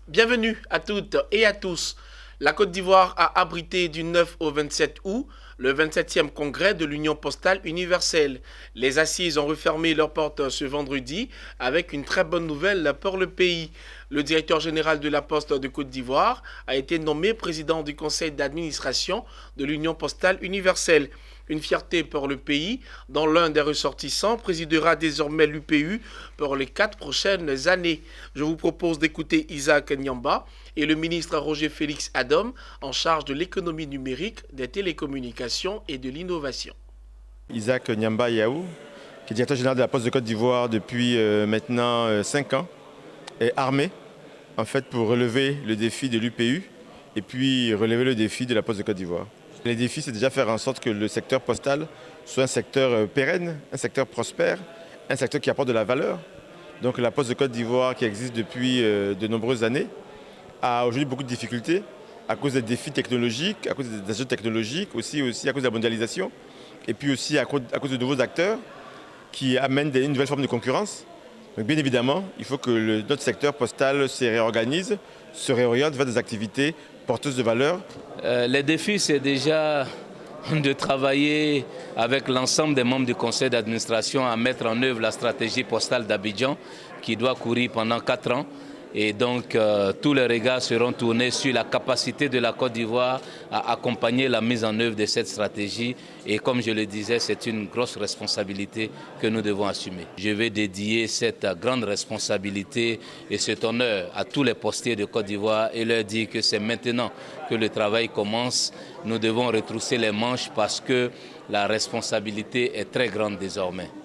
Bienvenue à toutes et à tous. La Côte d'Ivoire a abrité du 9 au 27 août le 27e congrès de l'Union postale universelle. Les assises ont refermé leurs portes ce vendredi avec une très bonne nouvelle pour le pays. Le directeur général de la Poste de Côte d'Ivoire a été nommé président du conseil d'administration de l'Union postale universelle. Une fierté pour le pays, dont l'un des ressortissants présidera désormais l'UPU pour les 4 prochaines années. Je vous propose d'écouter Isaac Nyamba et le ministre Roger Félix Adom en charge de l'économie numérique, des télécommunications et de l'innovation. Isaac Nyamba Yaou, qui est directeur général de la Poste de Côte d'Ivoire depuis maintenant 5 ans, est armé en fait pour relever le défi de l'UPU et puis relever le défi de la Poste de Côte d'Ivoire. Les défis, c'est déjà faire en sorte que le secteur postal soit un secteur pérenne, un secteur prospère, un secteur qui apporte de la valeur. Donc la Poste de Côte d'Ivoire, qui existe depuis de nombreuses années, a aujourd'hui beaucoup de difficultés à cause des défis technologiques, à cause des enjeux technologiques, aussi à cause de la mondialisation, et puis aussi à cause de nouveaux acteurs qui amènent une nouvelle forme de concurrence. Donc bien évidemment, il faut que notre secteur postal se réorganise, se réoriente vers des activités porteuses de valeur. Les défis, c'est déjà de travailler avec l'ensemble des membres du conseil d'administration à mettre en œuvre la stratégie postale d'Abidjan qui doit courir pendant 4 ans. Et donc, tous les regards seront tournés sur la capacité de la Côte d'Ivoire à accompagner la mise en œuvre de cette stratégie. Et comme je le disais, c'est une grosse responsabilité que nous devons assumer. Je vais dédier cette grande responsabilité et cet honneur à tous les postiers de Côte d'Ivoire et leur dire que c'est maintenant que le travail commence. Nous devons retrousser les manches parce que la responsabilité est très grande désormais.